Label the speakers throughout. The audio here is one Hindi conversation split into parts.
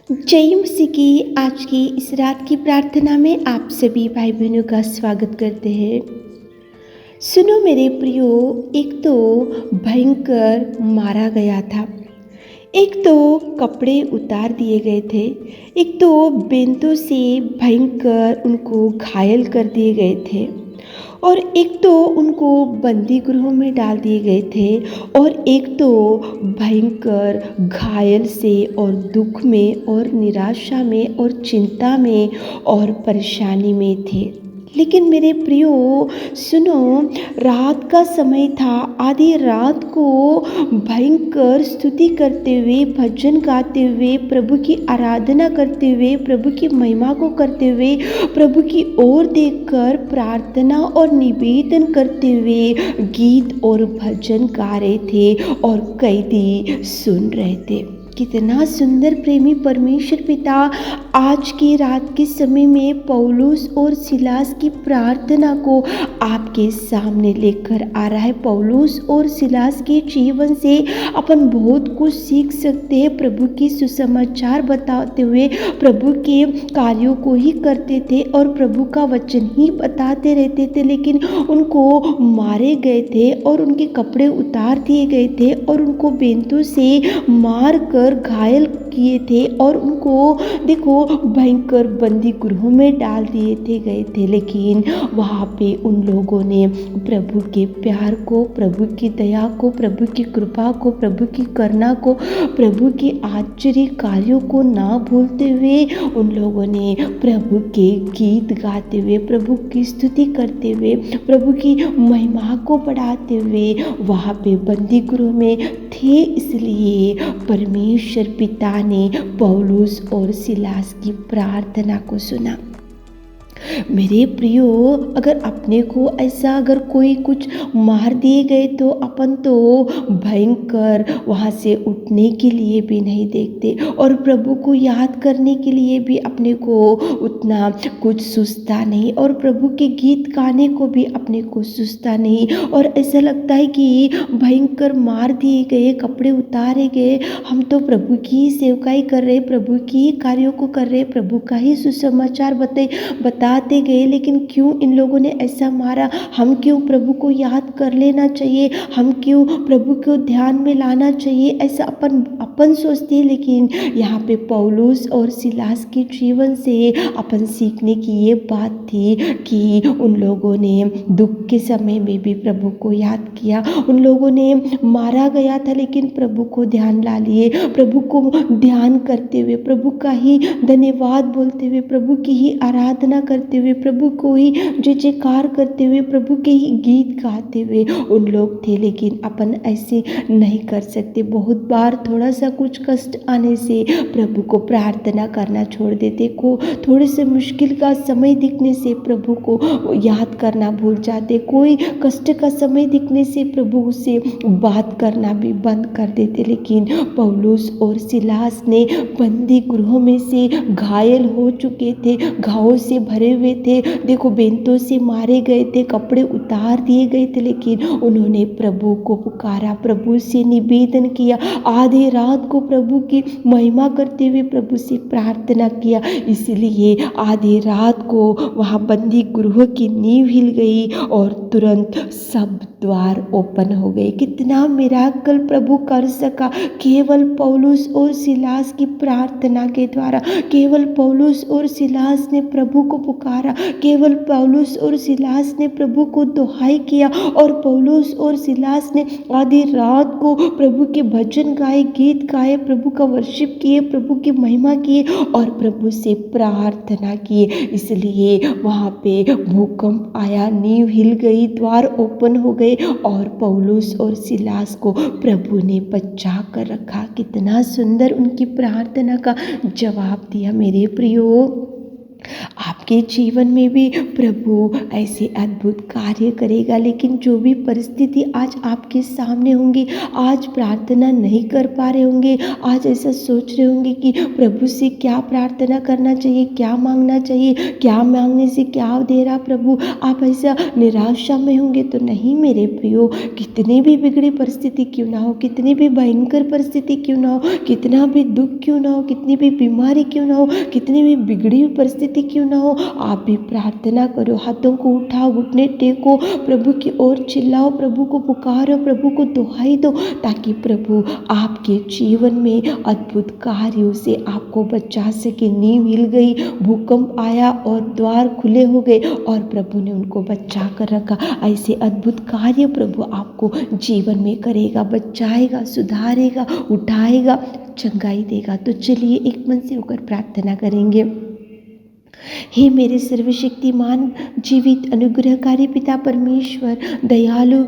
Speaker 1: जय मसीह की आज की इस रात की प्रार्थना में आप सभी भाई बहनों का स्वागत करते हैं। सुनो मेरे प्रियो, एक तो भयंकर मारा गया था, एक तो कपड़े उतार दिए गए थे, एक तो बेंतों से भयंकर उनको घायल कर दिए गए थे और एक तो उनको बंदी गृहों में डाल दिए गए थे और एक तो भयंकर घायल से और दुख में और निराशा में और चिंता में और परेशानी में थे। लेकिन मेरे प्रियो सुनो, रात का समय था। आधी रात को भयंकर स्तुति करते हुए, भजन गाते हुए, प्रभु की आराधना करते हुए, प्रभु की महिमा को करते हुए, प्रभु की ओर देखकर प्रार्थना और निवेदन करते हुए गीत और भजन गा रहे थे और कैदी सुन रहे थे। कितना सुंदर प्रेमी परमेश्वर पिता आज की रात के समय में पौलुस और सिलास की प्रार्थना को आपके सामने लेकर आ रहा है। पौलुस और सिलास के जीवन से अपन बहुत कुछ सीख सकते हैं। प्रभु की सुसमाचार बताते हुए प्रभु के कार्यों को ही करते थे और प्रभु का वचन ही बताते रहते थे, लेकिन उनको मारे गए थे और उनके कपड़े उतार दिए गए थे और उनको बेंतों से मार कर घायल किए थे और उनको देखो भयंकर बंदी गृहों में डाल दिए थे गए थे। लेकिन वहाँ पे उन लोगों ने प्रभु के प्यार को, प्रभु की दया को, प्रभु की कृपा को, प्रभु की करुणा को, प्रभु के आश्चर्य कार्यों को ना भूलते हुए उन लोगों ने प्रभु के गीत गाते हुए, प्रभु की स्तुति करते हुए, प्रभु की महिमा को बढ़ाते हुए वहाँ पे बंदी गृह में थे। इसलिए परमेश्वर पिता ने पौलुस और सिलास की प्रार्थना को सुना। मेरे प्रियो, अगर अपने को ऐसा अगर कोई कुछ मार दिए गए तो अपन तो भयंकर वहाँ से उठने के लिए भी नहीं देखते और प्रभु को याद करने के लिए भी अपने को उतना कुछ सोचता नहीं और प्रभु के गीत गाने को भी अपने को सोचता नहीं। और ऐसा लगता है कि भयंकर मार दिए गए, कपड़े उतारे गए, हम तो प्रभु की सेवकाई कर रहे, प्रभु की कार्यों को कर रहे, प्रभु का ही सुसमाचार बताते गए, लेकिन क्यों इन लोगों ने ऐसा मारा? हम क्यों प्रभु को याद कर लेना चाहिए, हम क्यों प्रभु को ध्यान में लाना चाहिए, ऐसा अपन सोचते हैं। लेकिन यहाँ पे पौलुस और सिलास के जीवन से अपन सीखने की ये बात थी कि उन लोगों ने दुख के समय में भी प्रभु को याद किया। उन लोगों ने मारा गया था लेकिन प्रभु को ध्यान ला लिए, प्रभु को ध्यान करते हुए, प्रभु का ही धन्यवाद बोलते हुए, प्रभु की ही आराधना करते हुए, प्रभु को ही जय जयकार करते हुए, प्रभु के ही गीत गाते हुए उन लोग थे। लेकिन अपन ऐसे नहीं कर सकते। बहुत बार थोड़ा सा कुछ कष्ट आने से प्रभु को प्रार्थना करना छोड़ देते, को थोड़े से मुश्किल का समय दिखने से प्रभु को याद करना भूल जाते, कोई कष्ट का समय दिखने से प्रभु से बात करना भी बंद कर देते। लेकिन पौलुस और सिलास ने बंदी गृहों में से घायल हो चुके थे, घावों से भरे हुए थे, देखो बेंतों से मारे गए थे, कपड़े उतार दिए गए थे, लेकिन उन्होंने प्रभु को पुकारा, प्रभु से निवेदन किया, आधी रात को प्रभु की महिमा करते हुए प्रभु से प्रार्थना किया। इसलिए आधी रात को वहाँ बंदी गृह की नींव हिल गई और तुरंत सब द्वार ओपन हो गए। कितना मिराकल प्रभु कर सका केवल पौलुस और सिलास की प्रार्थना के द्वारा। केवल पौलुस और सिलास ने प्रभु को पुकारा, केवल पौलुस और सिलास ने प्रभु को दुहाई किया और पौलुस और सिलास ने आधी रात को प्रभु के भजन गाए, गीत गाए, प्रभु का वर्शिप किए, प्रभु की महिमा किए और प्रभु से प्रार्थना किए। इसलिए वहाँ पे भूकंप आया, नींव हिल गई, द्वार ओपन हो गए और पौलुस और सिलास को प्रभु ने बचा कर रखा। कितना सुंदर उनकी प्रार्थना का जवाब दिया। मेरे प्रियो, आपके जीवन में भी प्रभु ऐसे अद्भुत कार्य करेगा। लेकिन जो भी परिस्थिति आज आपके सामने होंगी, आज प्रार्थना नहीं कर पा रहे होंगे, आज ऐसा सोच रहे होंगे कि प्रभु से क्या प्रार्थना करना चाहिए, क्या मांगना चाहिए, क्या मांगने से क्या दे रहा प्रभु, आप ऐसा निराशा में होंगे। तो नहीं मेरे प्रियो, कितनी भी बिगड़ी परिस्थिति क्यों ना हो, कितनी भी भयंकर परिस्थिति क्यों ना हो, कितना भी दुख क्यों ना हो, कितनी भी बीमारी क्यों ना हो, कितनी भी बिगड़ी हुई परिस्थिति क्यों ना हो, आप भी प्रार्थना करो, हाथों को उठाओ, घुटने टेको, प्रभु की ओर चिल्लाओ, प्रभु को पुकारो, प्रभु को दुहाई दो, ताकि प्रभु आपके जीवन में अद्भुत कार्यों से आपको बचा सके। नींव हिल गई, भूकंप आया और द्वार खुले हो गए और प्रभु ने उनको बचा कर रखा। ऐसे अद्भुत कार्य प्रभु आपको जीवन में करेगा, बचाएगा, सुधारेगा, उठाएगा, चंगाई देगा। तो चलिए एक मन से होकर प्रार्थना करेंगे। हे मेरे सर्वशक्तिमान जीवित अनुग्रहकारी पिता परमेश्वर, दयालु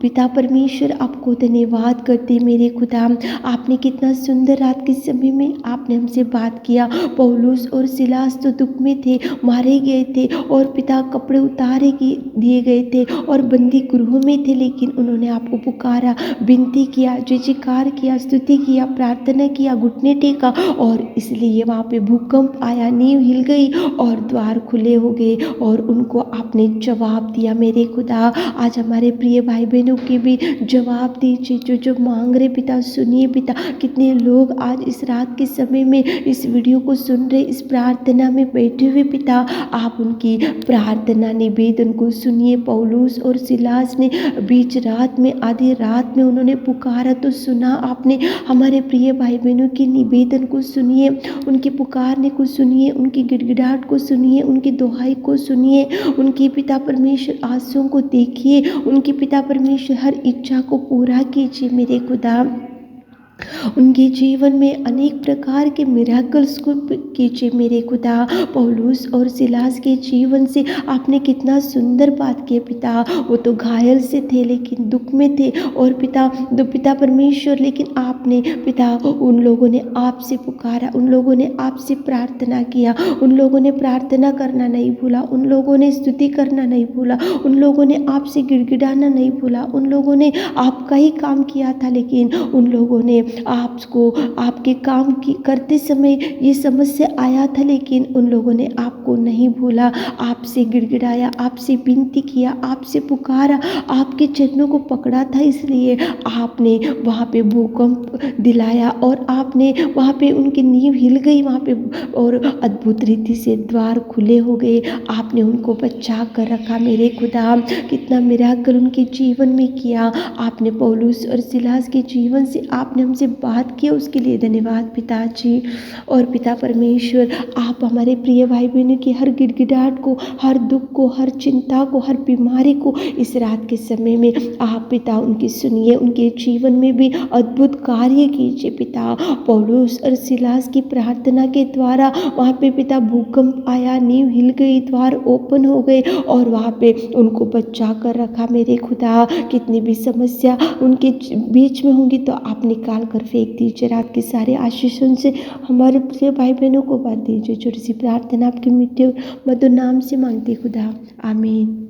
Speaker 1: पिता परमेश्वर, आपको धन्यवाद करते मेरे खुदा। आपने कितना सुंदर रात के समय में आपने हमसे बात किया। पौलुस और सिलास तो दुख में थे, मारे गए थे और पिता कपड़े उतारे दिए गए थे और बंदी गृहों में थे, लेकिन उन्होंने आपको पुकारा, विनती किया, जय जयकार किया, स्तुति किया, प्रार्थना किया, घुटने टेका और इसलिए वहाँ पे भूकंप आया, नींव हिल गई और द्वार खुले हो गए और उनको आपने जवाब दिया। मेरे खुदा, आज हमारे प्रिय भाई बहनों के भी जवाब दीजिए, जो मांग रहे पिता, सुनिए पिता। कितने लोग आज इस रात के समय में इस वीडियो को सुन रहे, इस प्रार्थना में बैठे हुए पिता, आप उनकी प्रार्थना निवेदन को सुनिए। पौलुस और सिलास ने बीच रात में, आधी रात में उन्होंने पुकारा तो सुना आपने। हमारे प्रिय भाई बहनों के निवेदन को सुनिए, उनके पुकारने को सुनिए, उनकी गिड़गिड़ाहट को सुनिए, उनकी दुहाई को सुनिए, उनकी पिता परमेश्वर आंसुओं को देखिए, उनकी पिता परमेश्वर हर इच्छा को पूरा कीजिए मेरे खुदा। उनके जीवन में अनेक प्रकार के मिराकल्स को कीजिए मेरे खुदा। पौलुस और सिलास के जीवन से आपने कितना सुंदर बात किया पिता। वो तो घायल से थे लेकिन दुख में थे और पिता परमेश्वर, लेकिन आपने पिता, उन लोगों ने आपसे पुकारा, उन लोगों ने आपसे प्रार्थना किया, उन लोगों ने प्रार्थना करना नहीं भूला, उन लोगों ने स्तुति करना नहीं भूला, उन लोगों ने आपसे गिड़गिड़ाना नहीं भूला, उन लोगों ने आपका ही काम किया था, लेकिन उन लोगों ने आपको, आपके काम की करते समय ये समस्या आया था, लेकिन उन लोगों ने आपको नहीं भूला, आपसे गिड़गिड़ाया, आपसे विनती किया, आपसे पुकारा, आपके चरणों को पकड़ा था। इसलिए आपने वहाँ पे भूकंप दिलाया और आपने वहाँ पे उनकी नींव हिल गई वहाँ पे और अद्भुत रीति से द्वार खुले हो गए। आपने उनको बचा कर रखा मेरे खुदा। कितना मिराकल उनके जीवन में किया आपने। पौलुस और सिलास के जीवन से आपने हमसे बात की, उसके लिए धन्यवाद पिताजी। और पिता परमेश्वर, आप हमारे प्रिय भाई बहनों की हर गिड़गिड़ाहट को, हर दुख को, हर चिंता को, हर बीमारी को इस रात के समय में आप पिता उनकी सुनिए, उनके जीवन में भी अद्भुत कार्य कीजिए पिता। पौलुस और सिलास की प्रार्थना के द्वारा वहाँ पे पिता भूकंप आया, नींव हिल गई, द्वार ओपन हो गए और वहाँ पे उनको बचा कर रखा मेरे खुदा। कितनी भी समस्या उनके बीच में होंगी तो आप निकाल कर फेंक दीजिए। रात के सारे आशीषों से हमारे प्रिय भाई बहनों को भर दीजिए। छोटी सी प्रार्थना आपके मीठे मधुर नाम से मांगते खुदा, आमीन।